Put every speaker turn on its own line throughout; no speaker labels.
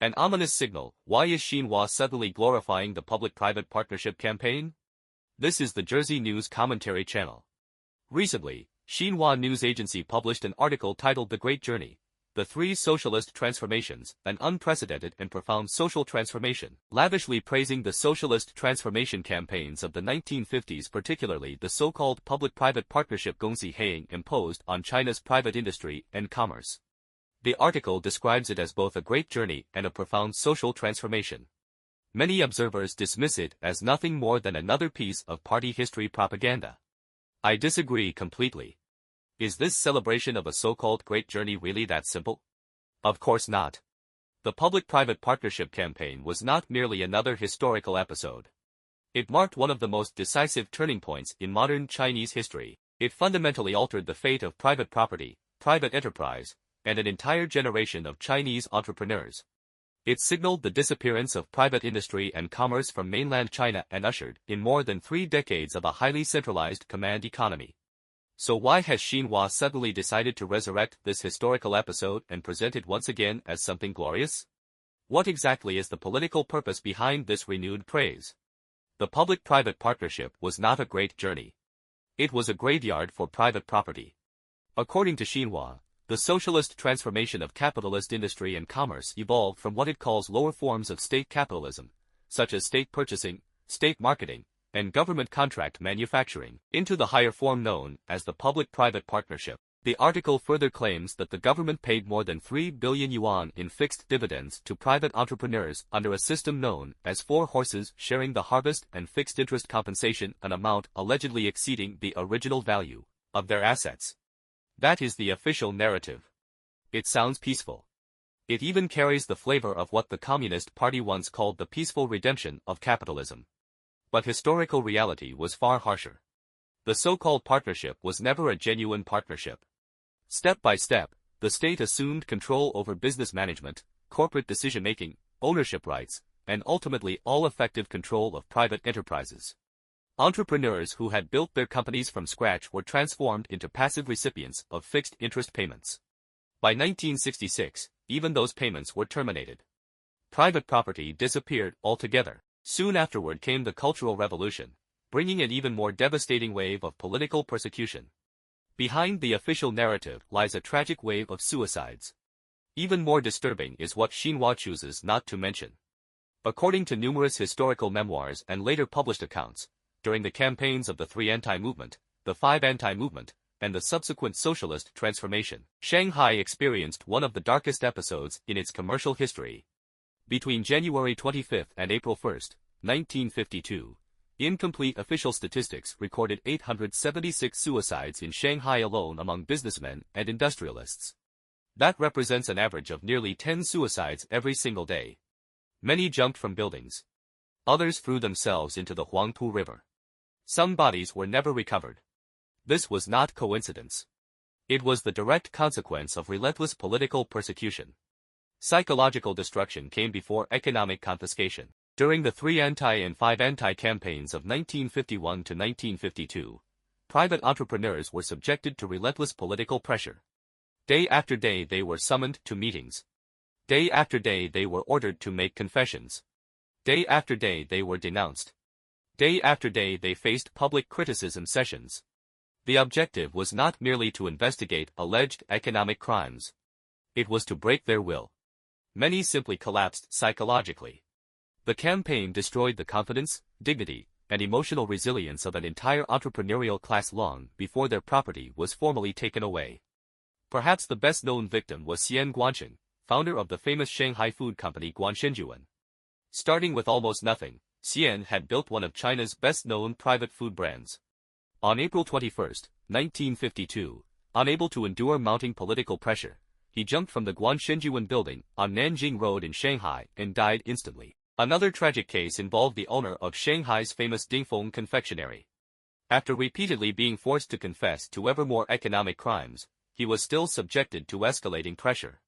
An ominous signal. Why is Xinhua suddenly glorifying the public-private partnership campaign? This is the Jersey News Commentary Channel. Recently, Xinhua News Agency published an article titled The Great Journey, The Three Socialist Transformations, an unprecedented and profound social transformation, lavishly praising the socialist transformation campaigns of the 1950s, particularly the so-called public-private partnership gongsi imposed on China's private industry and commerce. The article describes it as both a great journey and a profound social transformation. Many observers dismiss it as nothing more than another piece of party history propaganda. I disagree completely. Is this celebration of a so-called great journey really that simple? Of course not. The public-private partnership campaign was not merely another historical episode. It marked one of the most decisive turning points in modern Chinese history. It fundamentally altered the fate of private property, private enterprise, and an entire generation of Chinese entrepreneurs. It signaled the disappearance of private industry and commerce from mainland China and ushered in more than 3 decades of a highly centralized command economy. So why has Xinhua suddenly decided to resurrect this historical episode and present it once again as something glorious? What exactly is the political purpose behind this renewed praise? The public-private partnership was not a great journey. It was a graveyard for private property. According to Xinhua, the socialist transformation of capitalist industry and commerce evolved from what it calls lower forms of state capitalism, such as state purchasing, state marketing, and government contract manufacturing, into the higher form known as the public-private partnership. The article further claims that the government paid more than 3 billion yuan in fixed dividends to private entrepreneurs under a system known as 4 horses sharing the harvest and fixed interest compensation, an amount allegedly exceeding the original value of their assets. That is the official narrative. It sounds peaceful. It even carries the flavor of what the Communist Party once called the peaceful redemption of capitalism. But historical reality was far harsher. The so-called partnership was never a genuine partnership. Step by step, the state assumed control over business management, corporate decision-making, ownership rights, and ultimately all effective control of private enterprises. Entrepreneurs who had built their companies from scratch were transformed into passive recipients of fixed interest payments. By 1966, even those payments were terminated. Private property disappeared altogether. Soon afterward came the Cultural Revolution, bringing an even more devastating wave of political persecution. Behind the official narrative lies a tragic wave of suicides. Even more disturbing is what Xinhua chooses not to mention. According to numerous historical memoirs and later published accounts, during the campaigns of the Three Anti-Movement, the Five Anti-Movement, and the subsequent socialist transformation, Shanghai experienced one of the darkest episodes in its commercial history. Between January 25 and April 1, 1952, incomplete official statistics recorded 876 suicides in Shanghai alone among businessmen and industrialists. That represents an average of nearly 10 suicides every single day. Many jumped from buildings. Others threw themselves into the Huangpu River. Some bodies were never recovered. This was not coincidence. It was the direct consequence of relentless political persecution. Psychological destruction came before economic confiscation. During the Three Anti and Five Anti campaigns of 1951 to 1952, private entrepreneurs were subjected to relentless political pressure. Day after day they were summoned to meetings. Day after day they were ordered to make confessions. Day after day they were denounced. Day after day they faced public criticism sessions. The objective was not merely to investigate alleged economic crimes. It was to break their will. Many simply collapsed psychologically. The campaign destroyed the confidence, dignity, and emotional resilience of an entire entrepreneurial class long before their property was formally taken away. Perhaps the best-known victim was Xian Guancheng, founder of the famous Shanghai food company Guangshengjuan. Starting with almost nothing, Xian had built one of China's best-known private food brands. On April 21, 1952, unable to endure mounting political pressure, he jumped from the Guangshengjuan building on Nanjing Road in Shanghai and died instantly. Another tragic case involved the owner of Shanghai's famous Dingfeng confectionery. After repeatedly being forced to confess to ever more economic crimes, he was still subjected to escalating pressure.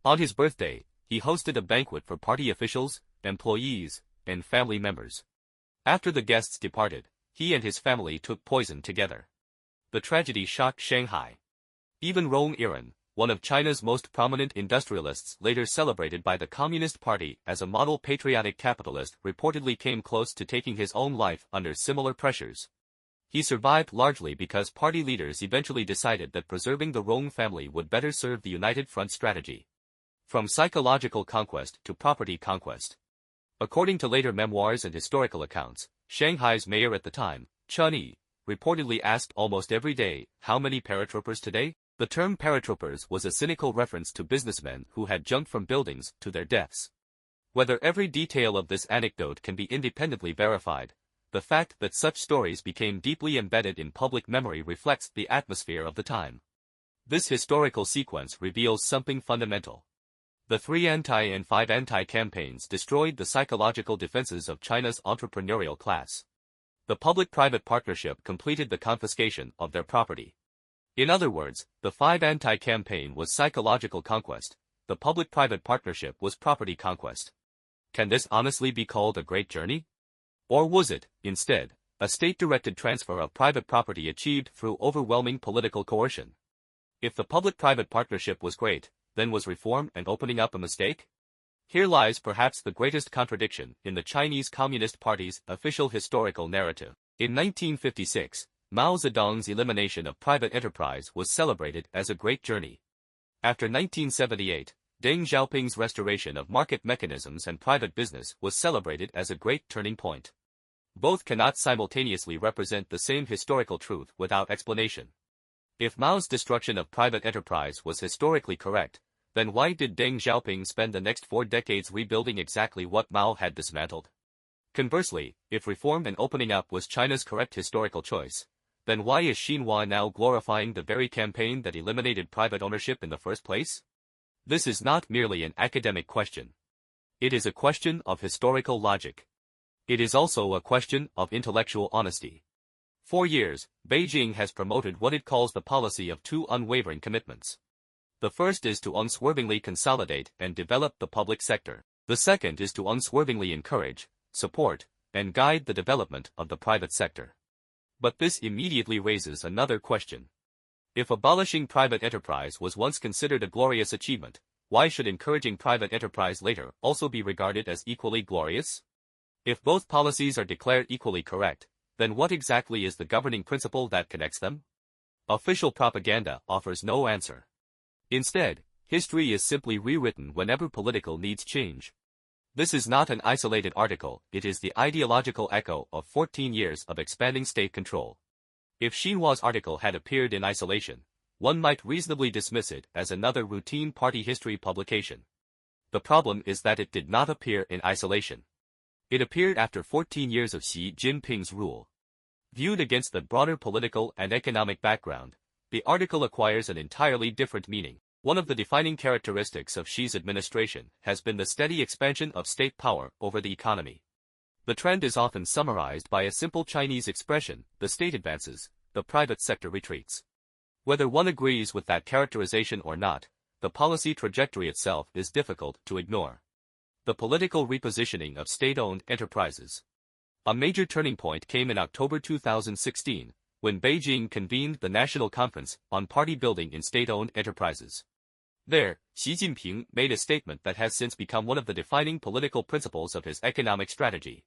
On his birthday, he hosted a banquet for party officials, employees, and family members. After the guests departed, he and his family took poison together. The tragedy shocked Shanghai. Even Rong Iren, one of China's most prominent industrialists later celebrated by the Communist Party as a model patriotic capitalist, reportedly came close to taking his own life under similar pressures. He survived largely because party leaders eventually decided that preserving the Rong family would better serve the United Front strategy. From psychological conquest to property conquest. According to later memoirs and historical accounts, Shanghai's mayor at the time, Chen Yi, reportedly asked almost every day, "How many paratroopers today?" The term paratroopers was a cynical reference to businessmen who had jumped from buildings to their deaths. Whether every detail of this anecdote can be independently verified, the fact that such stories became deeply embedded in public memory reflects the atmosphere of the time. This historical sequence reveals something fundamental. The 3 anti and 5 anti campaigns destroyed the psychological defenses of China's entrepreneurial class. The public-private partnership completed the confiscation of their property. In other words, the 5 anti campaign was psychological conquest, the public-private partnership was property conquest. Can this honestly be called a great journey? Or was it, instead, a state-directed transfer of private property achieved through overwhelming political coercion? If the public-private partnership was great, then was reform and opening up a mistake? Here lies perhaps the greatest contradiction in the Chinese Communist Party's official historical narrative. In 1956, Mao Zedong's elimination of private enterprise was celebrated as a great journey. After 1978, Deng Xiaoping's restoration of market mechanisms and private business was celebrated as a great turning point. Both cannot simultaneously represent the same historical truth without explanation. If Mao's destruction of private enterprise was historically correct, then why did Deng Xiaoping spend the next 4 decades rebuilding exactly what Mao had dismantled? Conversely, if reform and opening up was China's correct historical choice, then why is Xinhua now glorifying the very campaign that eliminated private ownership in the first place? This is not merely an academic question. It is a question of historical logic. It is also a question of intellectual honesty. For years, Beijing has promoted what it calls the policy of 2 unwavering commitments. The first is to unswervingly consolidate and develop the public sector. The second is to unswervingly encourage, support, and guide the development of the private sector. But this immediately raises another question. If abolishing private enterprise was once considered a glorious achievement, why should encouraging private enterprise later also be regarded as equally glorious? If both policies are declared equally correct, then what exactly is the governing principle that connects them? Official propaganda offers no answer. Instead, history is simply rewritten whenever political needs change. This is not an isolated article, it is the ideological echo of 14 years of expanding state control. If Xinhua's article had appeared in isolation, one might reasonably dismiss it as another routine party history publication. The problem is that it did not appear in isolation. It appeared after 14 years of Xi Jinping's rule. Viewed against the broader political and economic background, the article acquires an entirely different meaning. One of the defining characteristics of Xi's administration has been the steady expansion of state power over the economy. The trend is often summarized by a simple Chinese expression: the state advances, the private sector retreats. Whether one agrees with that characterization or not, the policy trajectory itself is difficult to ignore. The political repositioning of state-owned enterprises. A major turning point came in October 2016, when Beijing convened the National Conference on Party Building in State-Owned Enterprises. There, Xi Jinping made a statement that has since become one of the defining political principles of his economic strategy.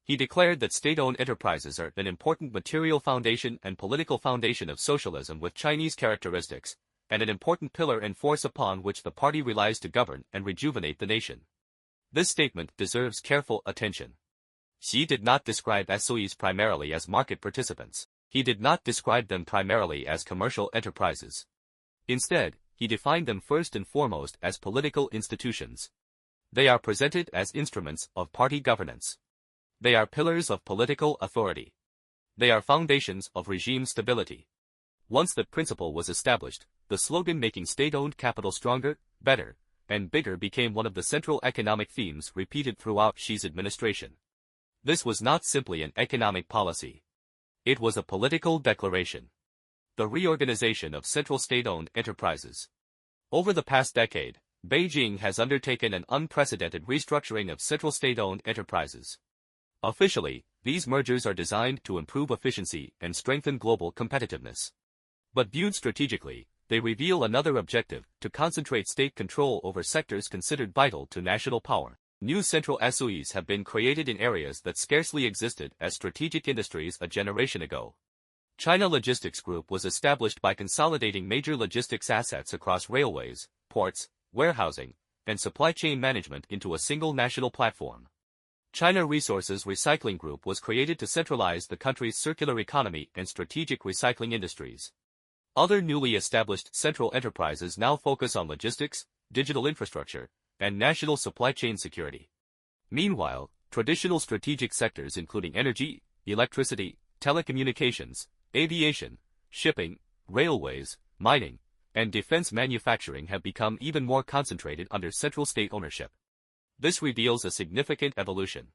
He declared that state-owned enterprises are an important material foundation and political foundation of socialism with Chinese characteristics, and an important pillar and force upon which the party relies to govern and rejuvenate the nation. This statement deserves careful attention. Xi did not describe SOEs primarily as market participants. He did not describe them primarily as commercial enterprises. Instead, he defined them first and foremost as political institutions. They are presented as instruments of party governance. They are pillars of political authority. They are foundations of regime stability. Once that principle was established, the slogan making state-owned capital stronger, better, and bigger became one of the central economic themes repeated throughout Xi's administration. This was not simply an economic policy. It was a political declaration. The reorganization of central state-owned enterprises. Over the past decade, Beijing has undertaken an unprecedented restructuring of central state-owned enterprises. Officially, these mergers are designed to improve efficiency and strengthen global competitiveness. But viewed strategically, they reveal another objective: to concentrate state control over sectors considered vital to national power. New central SOEs have been created in areas that scarcely existed as strategic industries a generation ago. China Logistics Group was established by consolidating major logistics assets across railways, ports, warehousing, and supply chain management into a single national platform. China Resources Recycling Group was created to centralize the country's circular economy and strategic recycling industries. Other newly established central enterprises now focus on logistics, digital infrastructure, and national supply chain security. Meanwhile, traditional strategic sectors including energy, electricity, telecommunications, aviation, shipping, railways, mining, and defense manufacturing have become even more concentrated under central state ownership. This reveals a significant evolution.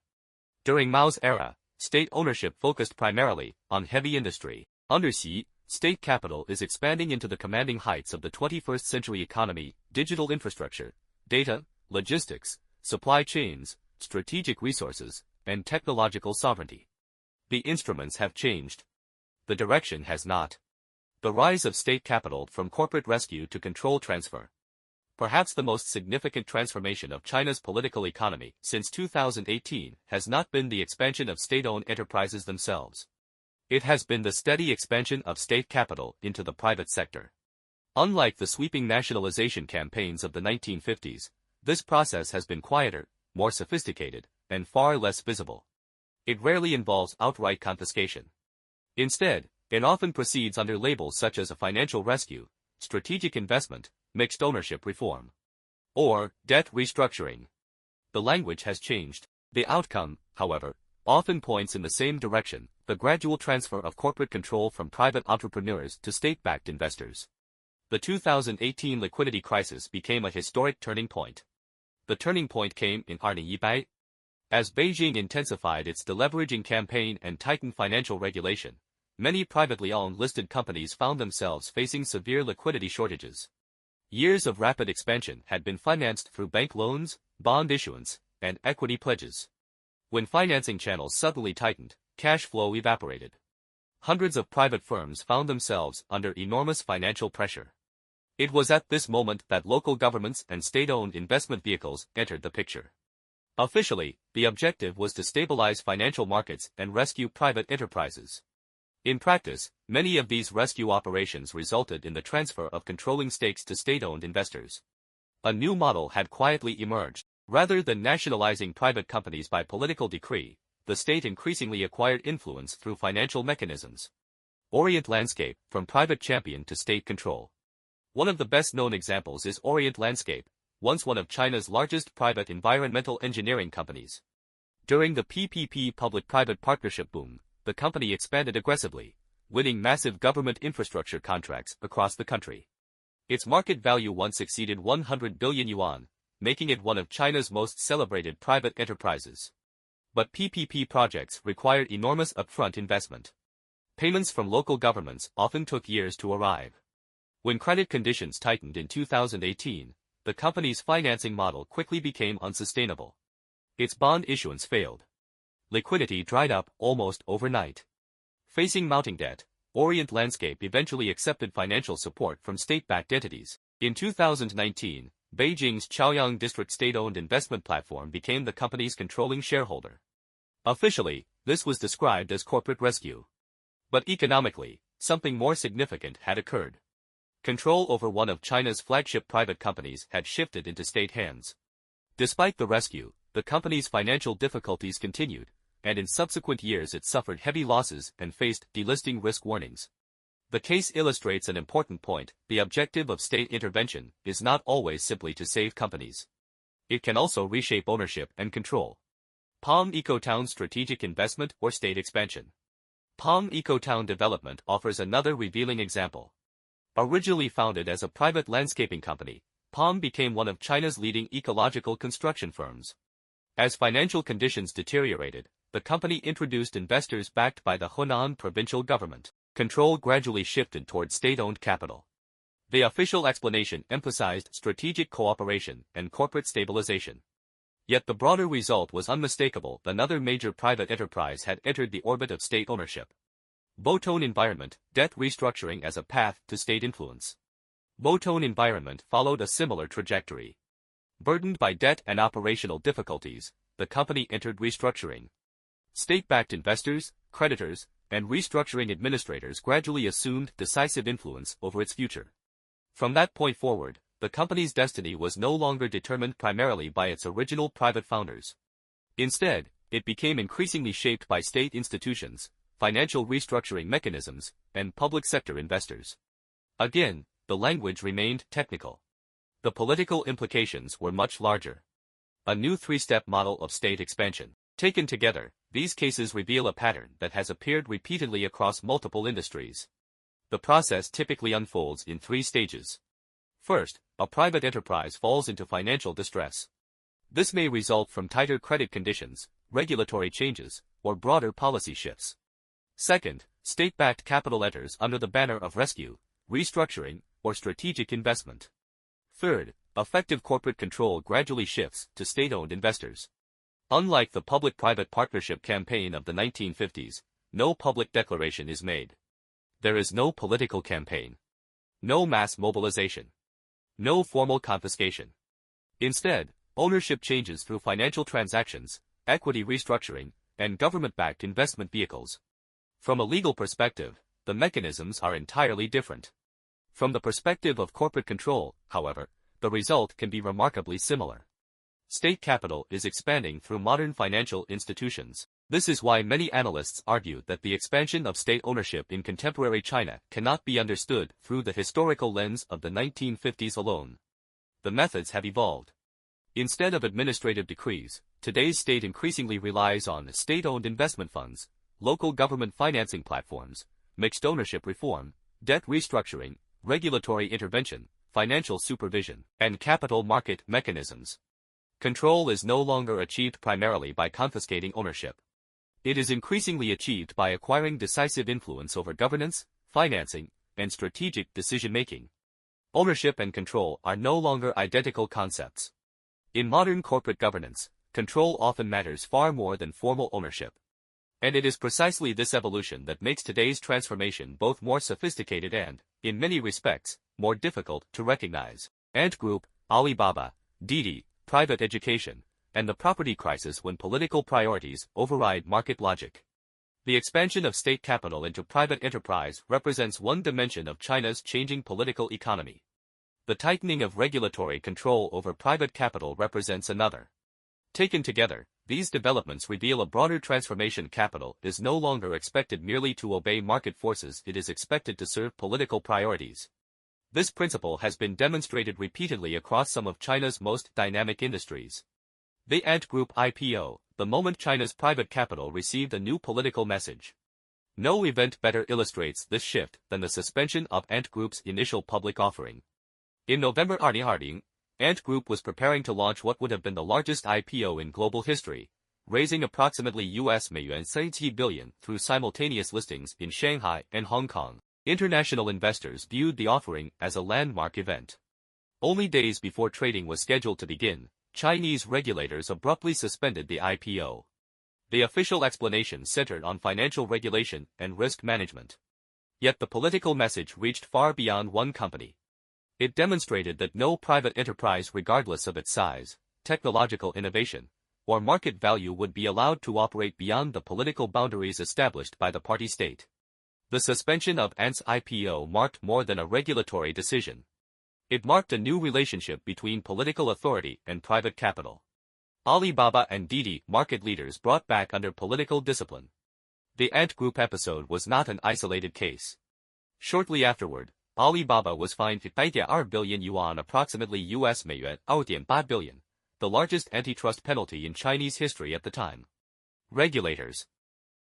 During Mao's era, state ownership focused primarily on heavy industry. Under Xi, state capital is expanding into the commanding heights of the 21st century economy: digital infrastructure, data, logistics, supply chains, strategic resources, and technological sovereignty. The instruments have changed. The direction has not. The rise of state capital from corporate rescue to control transfer. Perhaps the most significant transformation of China's political economy since 2018 has not been the expansion of state-owned enterprises themselves. It has been the steady expansion of state capital into the private sector. Unlike the sweeping nationalization campaigns of the 1950s, this process has been quieter, more sophisticated, and far less visible. It rarely involves outright confiscation. Instead, it often proceeds under labels such as a financial rescue, strategic investment, mixed ownership reform, or debt restructuring. The language has changed. The outcome, however, often points in the same direction: the gradual transfer of corporate control from private entrepreneurs to state-backed investors. The 2018 liquidity crisis became a historic turning point. The turning point came in 2018. As Beijing intensified its deleveraging campaign and tightened financial regulation, many privately owned listed companies found themselves facing severe liquidity shortages. Years of rapid expansion had been financed through bank loans, bond issuance, and equity pledges. When financing channels suddenly tightened, cash flow evaporated. Hundreds of private firms found themselves under enormous financial pressure. It was at this moment that local governments and state-owned investment vehicles entered the picture. Officially, the objective was to stabilize financial markets and rescue private enterprises. In practice, many of these rescue operations resulted in the transfer of controlling stakes to state-owned investors. A new model had quietly emerged. Rather than nationalizing private companies by political decree, the state increasingly acquired influence through financial mechanisms. Orient Landscape, from private champion to state control. One of the best-known examples is Orient Landscape, once one of China's largest private environmental engineering companies. During the PPP public-private partnership boom, the company expanded aggressively, winning massive government infrastructure contracts across the country. Its market value once exceeded 100 billion yuan, making it one of China's most celebrated private enterprises. But PPP projects required enormous upfront investment. Payments from local governments often took years to arrive. When credit conditions tightened in 2018, the company's financing model quickly became unsustainable. Its bond issuance failed. Liquidity dried up almost overnight. Facing mounting debt, Orient Landscape eventually accepted financial support from state-backed entities. In 2019, Beijing's Chaoyang District state-owned investment platform became the company's controlling shareholder. Officially, this was described as corporate rescue. But economically, something more significant had occurred. Control over one of China's flagship private companies had shifted into state hands. Despite the rescue, the company's financial difficulties continued, and in subsequent years it suffered heavy losses and faced delisting risk warnings. The case illustrates an important point: the objective of state intervention is not always simply to save companies. It can also reshape ownership and control. Palm Ecotown strategic investment or state expansion. Palm Ecotown development offers another revealing example. Originally founded as a private landscaping company, Palm became one of China's leading ecological construction firms. As financial conditions deteriorated, the company introduced investors backed by the Hunan provincial government. Control gradually shifted toward state-owned capital. The official explanation emphasized strategic cooperation and corporate stabilization. Yet the broader result was unmistakable: another major private enterprise had entered the orbit of state ownership. Boton Environment, debt restructuring as a path to state influence. Moton Environment followed a similar trajectory. Burdened by debt and operational difficulties, the company entered restructuring. State-backed investors, creditors, and restructuring administrators gradually assumed decisive influence over its future. From that point forward, the company's destiny was no longer determined primarily by its original private founders. Instead, it became increasingly shaped by state institutions, financial restructuring mechanisms, and public sector investors. Again, the language remained technical. The political implications were much larger. A new three-step model of state expansion. Taken together, these cases reveal a pattern that has appeared repeatedly across multiple industries. The process typically unfolds in three stages. First, a private enterprise falls into financial distress. This may result from tighter credit conditions, regulatory changes, or broader policy shifts. Second, state-backed capital enters under the banner of rescue, restructuring, or strategic investment. Third, effective corporate control gradually shifts to state-owned investors. Unlike the public-private partnership campaign of the 1950s, no public declaration is made. There is no political campaign. No mass mobilization. No formal confiscation. Instead, ownership changes through financial transactions, equity restructuring, and government-backed investment vehicles. From a legal perspective, the mechanisms are entirely different. From the perspective of corporate control, however, the result can be remarkably similar. State capital is expanding through modern financial institutions. This is why many analysts argue that the expansion of state ownership in contemporary China cannot be understood through the historical lens of the 1950s alone. The methods have evolved. Instead of administrative decrees, today's state increasingly relies on state-owned investment funds, local government financing platforms, mixed ownership reform, debt restructuring, regulatory intervention, financial supervision, and capital market mechanisms. Control is no longer achieved primarily by confiscating ownership. It is increasingly achieved by acquiring decisive influence over governance, financing, and strategic decision-making. Ownership and control are no longer identical concepts. In modern corporate governance, control often matters far more than formal ownership. And it is precisely this evolution that makes today's transformation both more sophisticated and, in many respects, more difficult to recognize. Ant Group, Alibaba, Didi, private education, and the property crisis when political priorities override market logic. The expansion of state capital into private enterprise represents one dimension of China's changing political economy. The tightening of regulatory control over private capital represents another. Taken together, these developments reveal a broader transformation. Capital is no longer expected merely to obey market forces, it is expected to serve political priorities. This principle has been demonstrated repeatedly across some of China's most dynamic industries. The Ant Group IPO, the moment China's private capital received a new political message. No event better illustrates this shift than the suspension of Ant Group's initial public offering. In November 2020, Ant Group was preparing to launch what would have been the largest IPO in global history, raising approximately $70 billion through simultaneous listings in Shanghai and Hong Kong. International investors viewed the offering as a landmark event. Only days before trading was scheduled to begin, Chinese regulators abruptly suspended the IPO. The official explanation centered on financial regulation and risk management. Yet the political message reached far beyond one company. It demonstrated that no private enterprise, regardless of its size, technological innovation, or market value, would be allowed to operate beyond the political boundaries established by the party state. The suspension of Ant's IPO marked more than a regulatory decision. It marked a new relationship between political authority and private capital. Alibaba and Didi, market leaders brought back under political discipline. The Ant Group episode was not an isolated case. Shortly afterward, Alibaba was fined 2 billion yuan, approximately $2.8 billion, the largest antitrust penalty in Chinese history at the time. Regulators,